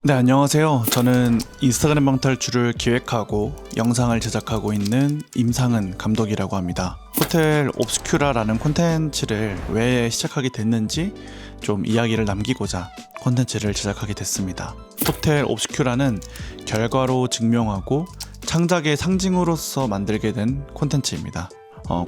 네, 안녕하세요. 저는 인스타그램 방탈출을 기획하고 영상을 제작하고 있는 임상은 감독이라고 합니다. 호텔 옵스큐라라는 콘텐츠를 왜 시작하게 됐는지 좀 이야기를 남기고자 콘텐츠를 제작하게 됐습니다. 호텔 옵스큐라는 결과로 증명하고 창작의 상징으로서 만들게 된 콘텐츠입니다.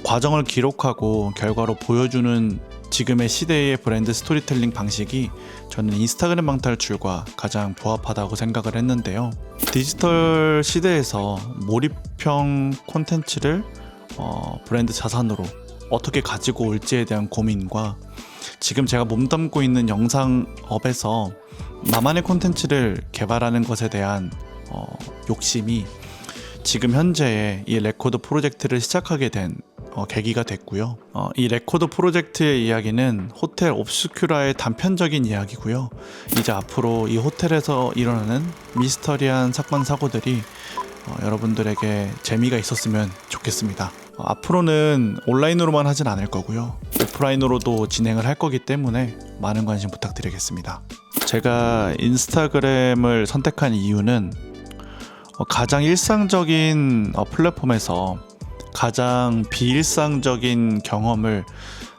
과정을 기록하고 결과로 보여주는 지금의 시대의 브랜드 스토리텔링 방식이 저는 인스타그램 방탈출과 가장 부합하다고 생각을 했는데요. 디지털 시대에서 몰입형 콘텐츠를 브랜드 자산으로 어떻게 가지고 올지에 대한 고민과 지금 제가 몸담고 있는 영상업에서 나만의 콘텐츠를 개발하는 것에 대한 욕심이 지금 현재의 이 레코드 프로젝트를 시작하게 된 계기가 됐고요. 이 레코드 프로젝트의 이야기는 호텔 옵스큐라의 단편적인 이야기고요. 이제 앞으로 이 호텔에서 일어나는 미스터리한 사건 사고들이 여러분들에게 재미가 있었으면 좋겠습니다. 앞으로는 온라인으로만 하진 않을 거고요. 오프라인으로도 진행을 할 거기 때문에 많은 관심 부탁드리겠습니다. 제가 인스타그램을 선택한 이유는 가장 일상적인 플랫폼에서 가장 비일상적인 경험을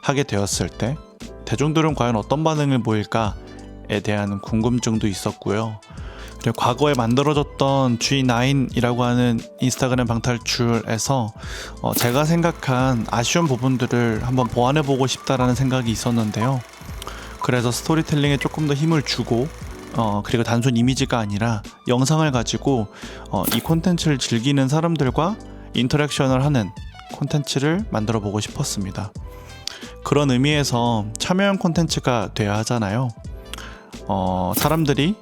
하게 되었을 때 대중들은 과연 어떤 반응을 보일까에 대한 궁금증도 있었고요. 그리고 과거에 만들어졌던 G9이라고 하는 인스타그램 방탈출에서 제가 생각한 아쉬운 부분들을 한번 보완해보고 싶다라는 생각이 있었는데요. 그래서 스토리텔링에 조금 더 힘을 주고 그리고 단순 이미지가 아니라 영상을 가지고 이 콘텐츠를 즐기는 사람들과 인터랙션을 하는 콘텐츠를 만들어 보고 싶었습니다. 그런 의미에서 참여형 콘텐츠가 돼야 하잖아요. 사람들이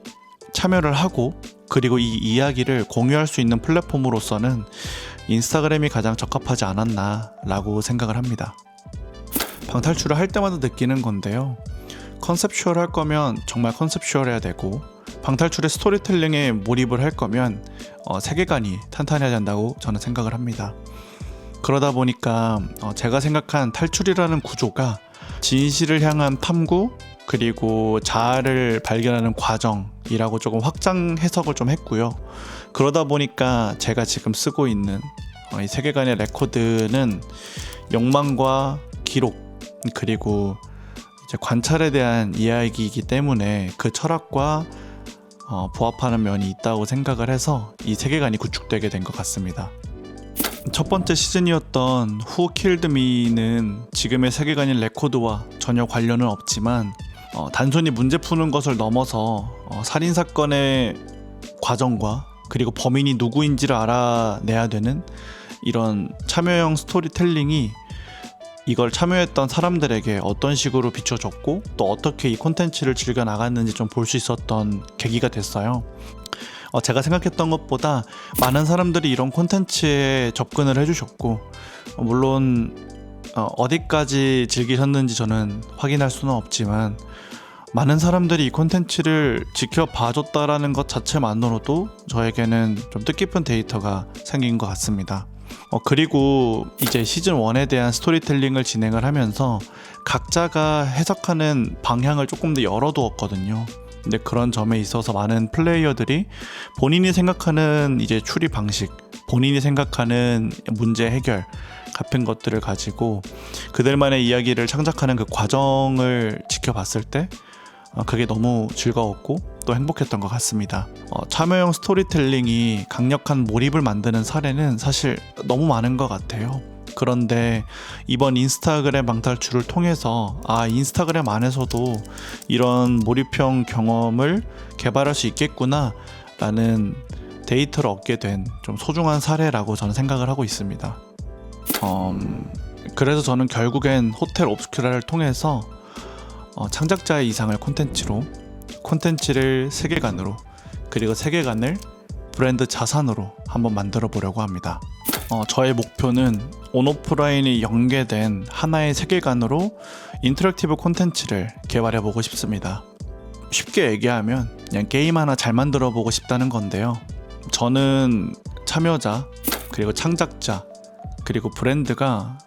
참여를 하고 그리고 이 이야기를 공유할 수 있는 플랫폼으로서는 인스타그램이 가장 적합하지 않았나 라고 생각을 합니다. 방탈출을 할 때마다 느끼는 건데요. 컨셉슈얼 할 거면 정말 컨셉슈얼 해야 되고 방탈출의 스토리텔링에 몰입을 할 거면 세계관이 탄탄해야 된다고 저는 생각을 합니다. 그러다 보니까 제가 생각한 탈출이라는 구조가 진실을 향한 탐구 그리고 자아를 발견하는 과정이라고 조금 확장 해석을 좀 했고요. 그러다 보니까 제가 지금 쓰고 있는 이 세계관의 레코드는 욕망과 기록 그리고 이제 관찰에 대한 이야기이기 때문에 그 철학과 부합하는 면이 있다고 생각을 해서 이 세계관이 구축되게 된 것 같습니다. 첫 번째 시즌이었던 Who Killed Me는 지금의 세계관인 레코드와 전혀 관련은 없지만 단순히 문제 푸는 것을 넘어서 살인사건의 과정과 그리고 범인이 누구인지를 알아내야 되는 이런 참여형 스토리텔링이 이걸 참여했던 사람들에게 어떤 식으로 비춰졌고 또 어떻게 이 콘텐츠를 즐겨 나갔는지 좀 볼 수 있었던 계기가 됐어요. 제가 생각했던 것보다 많은 사람들이 이런 콘텐츠에 접근을 해주셨고 물론 어디까지 즐기셨는지 저는 확인할 수는 없지만 많은 사람들이 이 콘텐츠를 지켜봐줬다라는 것 자체만으로도 저에게는 좀 뜻깊은 데이터가 생긴 것 같습니다. 그리고 이제 시즌 1에 대한 스토리텔링을 진행을 하면서 각자가 해석하는 방향을 조금 더 열어두었거든요. 근데 그런 점에 있어서 많은 플레이어들이 본인이 생각하는 이제 추리 방식, 본인이 생각하는 문제 해결 같은 것들을 가지고 그들만의 이야기를 창작하는 그 과정을 지켜봤을 때 그게 너무 즐거웠고 또 행복했던 것 같습니다. 참여형 스토리텔링이 강력한 몰입을 만드는 사례는 사실 너무 많은 것 같아요. 그런데 이번 인스타그램 방탈출을 통해서 인스타그램 안에서도 이런 몰입형 경험을 개발할 수 있겠구나 라는 데이터를 얻게 된 좀 소중한 사례라고 저는 생각을 하고 있습니다. 그래서 저는 결국엔 호텔 옵스큐라를 통해서 창작자의 이상을 콘텐츠로, 콘텐츠를 세계관으로, 그리고 세계관을 브랜드 자산으로 한번 만들어 보려고 합니다. 저의 목표는 온오프라인이 연계된 하나의 세계관으로 인터랙티브 콘텐츠를 개발해 보고 싶습니다. 쉽게 얘기하면 그냥 게임 하나 잘 만들어 보고 싶다는 건데요. 저는 참여자, 그리고 창작자, 그리고 브랜드가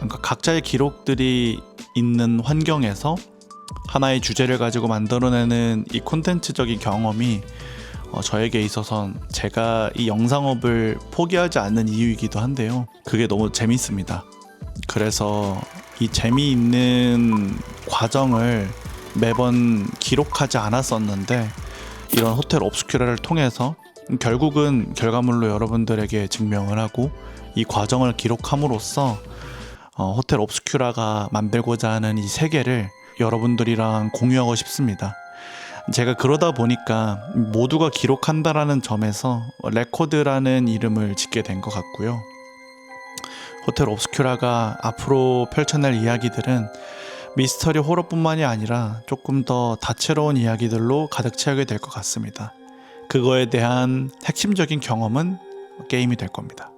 각자의 기록들이 있는 환경에서 하나의 주제를 가지고 만들어내는 이 콘텐츠적인 경험이 저에게 있어선 제가 이 영상업을 포기하지 않는 이유이기도 한데요. 그게 너무 재밌습니다. 그래서 이 재미있는 과정을 매번 기록하지 않았었는데 이런 호텔 옵스큐라를 통해서 결국은 결과물로 여러분들에게 증명을 하고 이 과정을 기록함으로써 호텔 옵스큐라가 만들고자 하는 이 세계를 여러분들이랑 공유하고 싶습니다. 제가 그러다 보니까 모두가 기록한다라는 점에서 레코드라는 이름을 짓게 된 것 같고요. 호텔 옵스큐라가 앞으로 펼쳐낼 이야기들은 미스터리 호러뿐만이 아니라 조금 더 다채로운 이야기들로 가득 채우게 될 것 같습니다. 그거에 대한 핵심적인 경험은 게임이 될 겁니다.